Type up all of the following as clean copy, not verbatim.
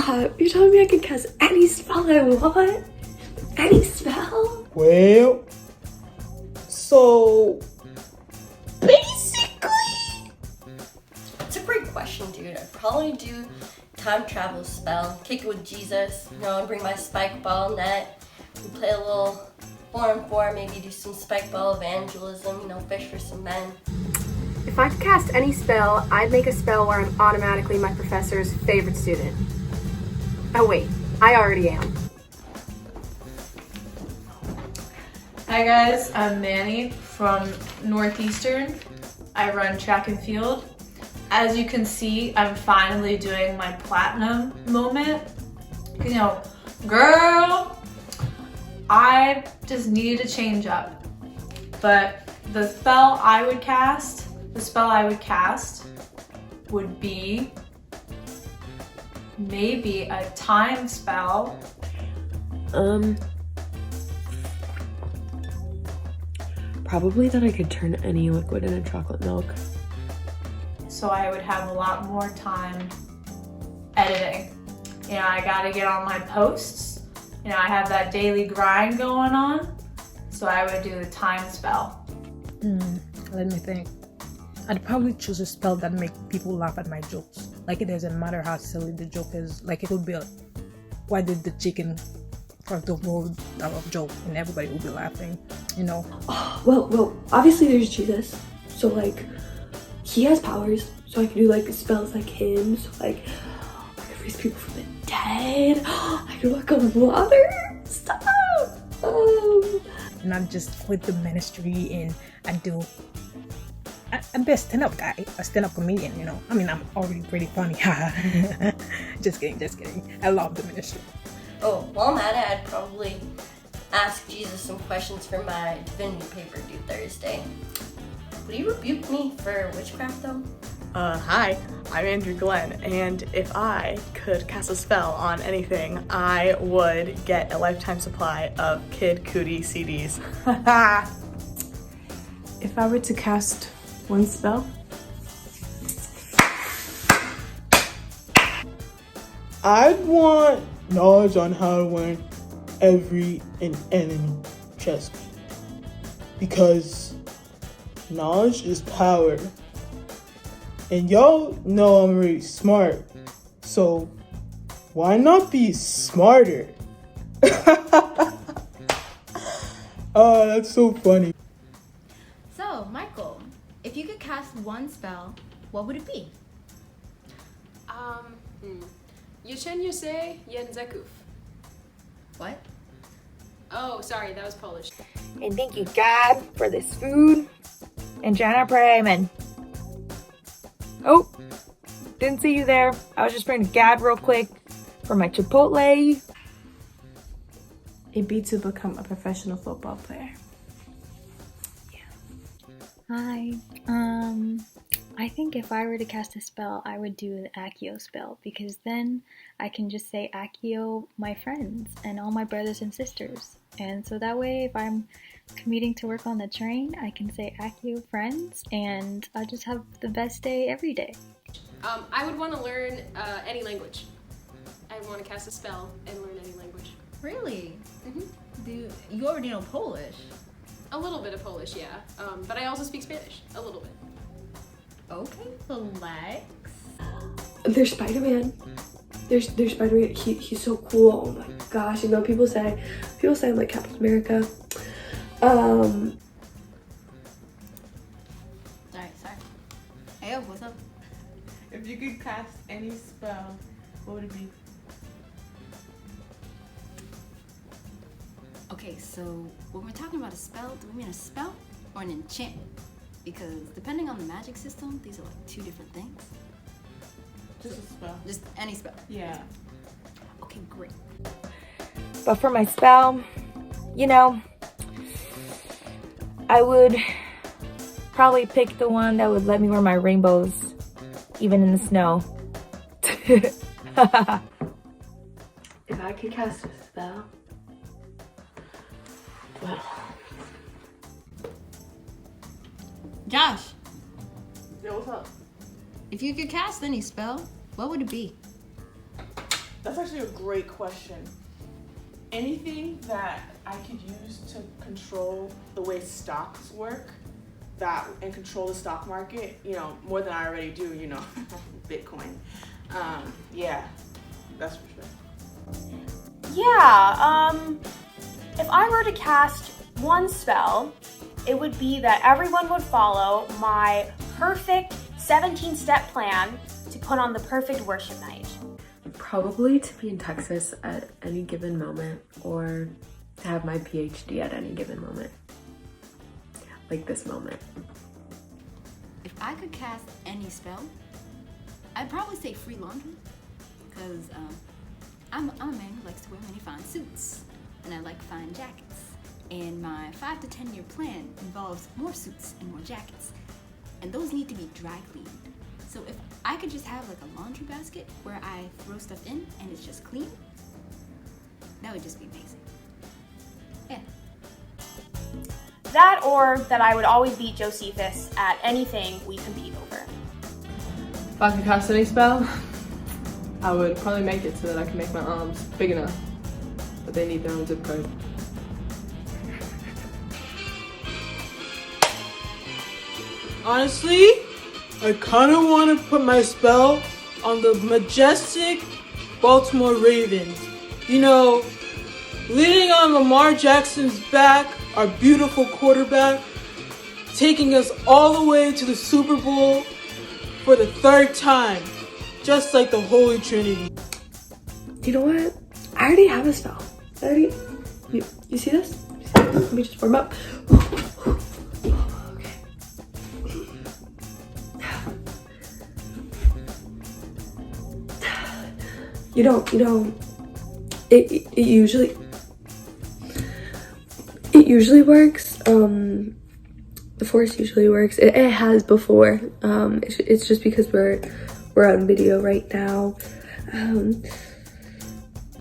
Stop! You're telling me I can cast any spell I want? Any spell? Well, so basically, It's a great question, dude. I'd probably do time travel spell, kick it with Jesus, and bring my spike ball net, and play a little 4-on-4, maybe do some spike ball evangelism, fish for some men. If I could cast any spell, I'd make a spell where I'm automatically my professor's favorite student. Oh wait, I already am. Hi guys, I'm Manny from Northeastern. I run track and field. As you can see, I'm finally doing my platinum moment. Girl, I just needed to change up. But the spell I would cast would be maybe a time spell. Probably that I could turn any liquid into chocolate milk. So I would have a lot more time editing. I gotta get on my posts. I have that daily grind going on. So I would do the time spell. Let me think. I'd probably choose a spell that make people laugh at my jokes. Like, it doesn't matter how silly the joke is. Like, it would be like, why did the chicken front the road that of joke? And everybody would be laughing, Oh, well, obviously there's Jesus. So, he has powers. So I can do, spells like him. So, I can raise people from the dead. I can walk on water. Stop! And I'd just quit the ministry and I'd do... I'd be a stand-up guy, a stand-up comedian, I'm already pretty funny. Just kidding. I love the ministry. Oh, while I'm at it, I'd probably ask Jesus some questions for my divinity paper due Thursday. Would you rebuke me for witchcraft though? Hi, I'm Andrew Glenn, and if I could cast a spell on anything, I would get a lifetime supply of Kid Cudi CDs. If I were to cast one spell, I'd want knowledge on how to win every and enemy chess. Because knowledge is power. And y'all know I'm really smart. So why not be smarter? Oh, that's so funny. So, Michael, if you could cast one spell, what would it be? Yuchen Yusei Yenzekuf. What? Oh, sorry, that was Polish. And thank you, God, for this food. And Jana Praman. Oh, didn't see you there. I was just praying to God real quick for my Chipotle. it'd be to become a professional football player. Hi. I think if I were to cast a spell, I would do the Accio spell, because then I can just say Accio my friends and all my brothers and sisters. And so that way, if I'm commuting to work on the train, I can say Accio friends, and I'll just have the best day every day. I would want to learn any language. I would want to cast a spell and learn any language. Really? You already know Polish. A little bit of Polish, yeah. But I also speak Spanish, a little bit. Okay, flex. There's Spider-Man. There's Spider-Man. He's so cool. Oh my gosh! People say I'm like Captain America. Sorry. Hey, what's up? If you could cast any spell, what would it be? Okay, so when we're talking about a spell, do we mean a spell or an enchantment? Because depending on the magic system, these are like two different things. Just a spell. Just any spell? Yeah. Okay, great. But for my spell, I would probably pick the one that would let me wear my rainbows, even in the snow. If I could cast a spell, well. Josh, Yo, what's up? if you could cast any spell, what would it be? That's actually a great question. Anything that I could use to control the way stocks work, and control the stock market, more than I already do, Bitcoin. Yeah, that's for sure. Yeah, if I were to cast one spell, it would be that everyone would follow my perfect 17-step plan to put on the perfect worship night. Probably to be in Texas at any given moment, or to have my PhD at any given moment. Like this moment. If I could cast any spell, I'd probably say free laundry, because I'm a man who likes to wear many fine suits, and I like fine jackets. And my 5 to 10 year plan involves more suits and more jackets, and those need to be dry cleaned. So if I could just have like a laundry basket where I throw stuff in and it's just clean, that would just be amazing. Yeah. That, or that I would always beat Josephus at anything we compete over. If I could cast any spell, I would probably make it so that I can make my arms big enough, but they need their own zip code. Honestly, I kind of want to put my spell on the majestic Baltimore Ravens. Leaning on Lamar Jackson's back, our beautiful quarterback, taking us all the way to the Super Bowl for the 3rd time, just like the Holy Trinity. You know what? I already have a spell. You see this? Let me just warm up. It usually works. The force usually works. It has before. It's just because we're on video right now.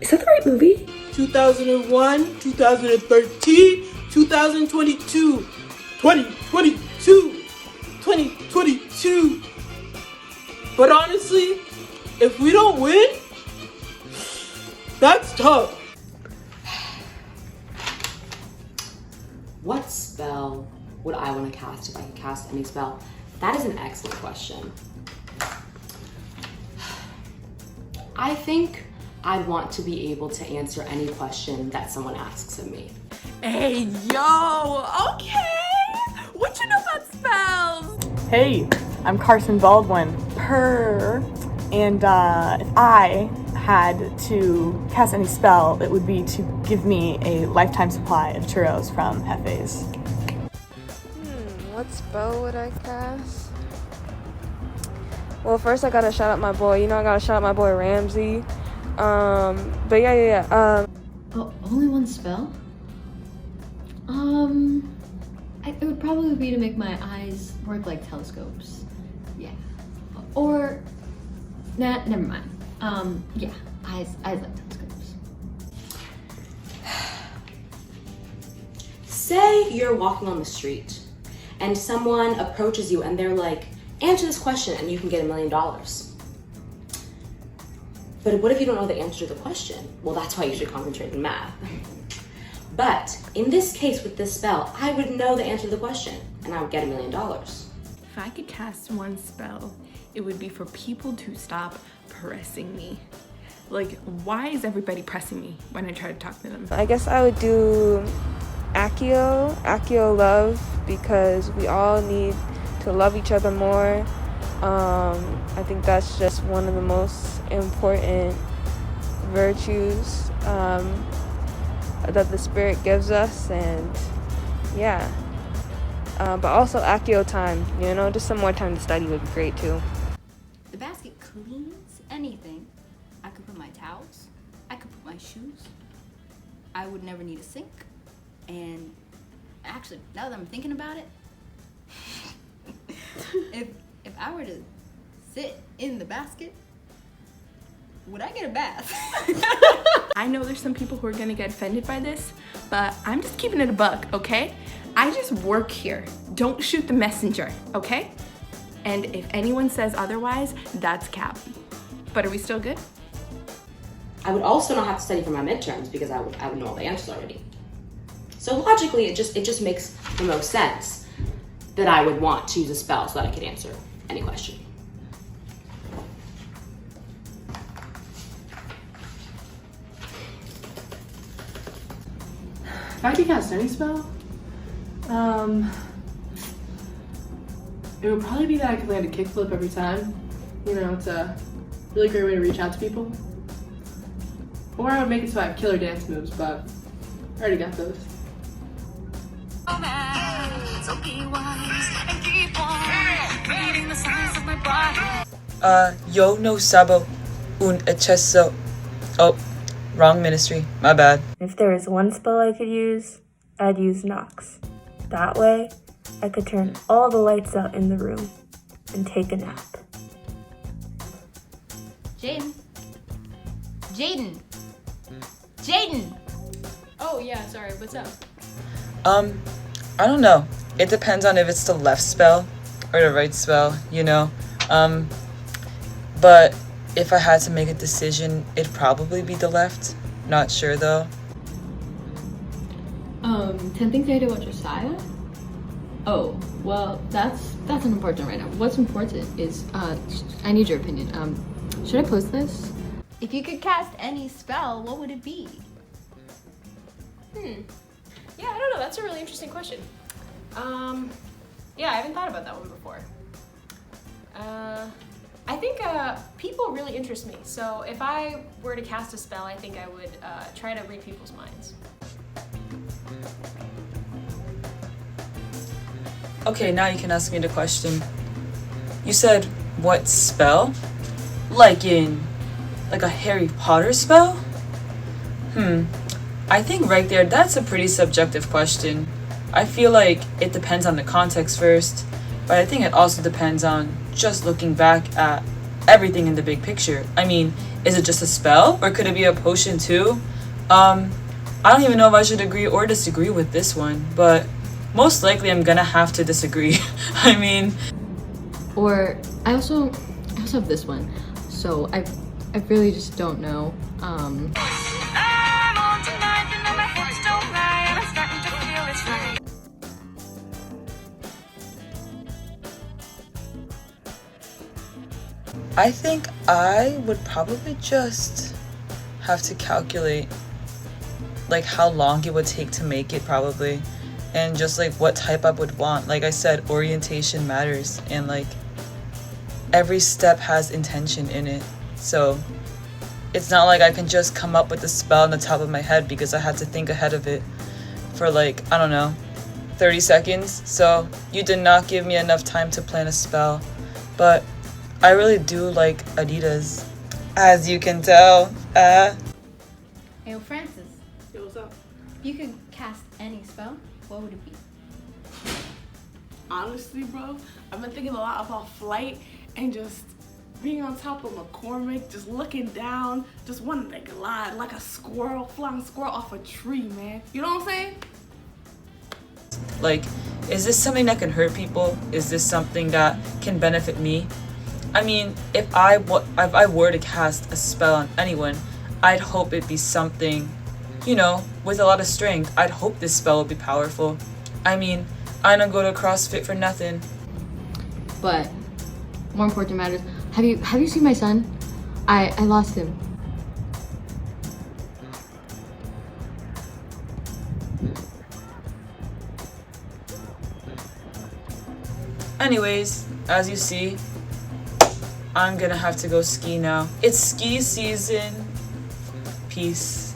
Is that the right movie? 2001, 2013, 2022, 2022. But honestly, if we don't win, that's tough. What spell would I want to cast if I could cast any spell? That is an excellent question. I think I'd want to be able to answer any question that someone asks of me. Hey, yo, okay. What you know about spells? Hey, I'm Carson Baldwin. And if I had to cast any spell, it would be to give me a lifetime supply of churros from Hefe's. What spell would I cast? Well, first I gotta shout out my boy. I gotta shout out my boy Ramsey. But yeah. Oh, only one spell? It would probably be to make my eyes work like telescopes. Yeah. Or, nah, never mind. Yeah, eyes like telescopes. Say you're walking on the street and someone approaches you and they're like, answer this question and you can get $1 million. But what if you don't know the answer to the question? Well, that's why you should concentrate in math. But in this case with this spell, I would know the answer to the question and I would get $1 million. If I could cast one spell, it would be for people to stop pressing me. Like, why is everybody pressing me when I try to talk to them? I guess I would do Accio love, because we all need to love each other more. I think that's just one of the most important virtues that the Spirit gives us, and yeah. But also Accio time, just some more time to study would be great too. The basket cleans anything. I could put my towels. I could put my shoes. I would never need a sink. And actually, now that I'm thinking about it, if I were to sit in the basket, would I get a bath? I know there's some people who are gonna get offended by this, but I'm just keeping it a buck, okay? I just work here. Don't shoot the messenger, okay? And if anyone says otherwise, that's cap. But are we still good? I would also not have to study for my midterms because I would know all the answers already. So logically, it just makes the most sense that I would want to use a spell so that I could answer any question. If I could cast any spell, it would probably be that I could land a kickflip every time. You know, it's a really great way to reach out to people. Or I would make it so I have killer dance moves, but I already got those. Yo no sabo un exceso. Oh, wrong ministry. My bad. If there was one spell I could use, I'd use Nox. That way, I could turn all the lights out in the room and take a nap. Jaden. Jaden. Jaden. Oh yeah, sorry. What's up? I don't know. It depends on if it's the left spell or the right spell, you know. But if I had to make a decision, it'd probably be the left. Not sure though. 10 things I hate about Josiah? Oh, well, that's unimportant right now. What's important is, I need your opinion. Should I post this? If you could cast any spell, what would it be? Yeah, I don't know. That's a really interesting question. Yeah, I haven't thought about that one before. I think people really interest me. So if I were to cast a spell, I think I would try to read people's minds. Okay, now you can ask me the question. You said, what spell? Like a Harry Potter spell? I think right there, that's a pretty subjective question. I feel like it depends on the context first, but I think it also depends on just looking back at everything in the big picture. I mean, is it just a spell, or could it be a potion too? I don't even know if I should agree or disagree with this one, but most likely I'm gonna have to disagree. I mean... Or, I also have this one. So, I really just don't know. I think I would probably just have to calculate like how long it would take to make it probably, and just like what type I would want. Like I said, orientation matters, and like every step has intention in it. So it's not like I can just come up with a spell on the top of my head because I had to think ahead of it for like, I don't know, 30 seconds. So you did not give me enough time to plan a spell. But I really do like Adidas, as you can tell. Hey, Francis. Yo, what's up? If you could cast any spell, what would it be? Honestly, bro, I've been thinking a lot about flight and just being on top of McCormick, just looking down, just wanting to glide like a squirrel, flying squirrel off a tree, man. You know what I'm saying? Like, is this something that can hurt people? Is this something that can benefit me? I mean, if I were to cast a spell on anyone, I'd hope it'd be something, you know, with a lot of strength. I'd hope this spell would be powerful. I mean, I don't go to CrossFit for nothing. But more important matters. Have you seen my son? I lost him. Anyways, as you see, I'm gonna have to go ski now. It's ski season. Peace.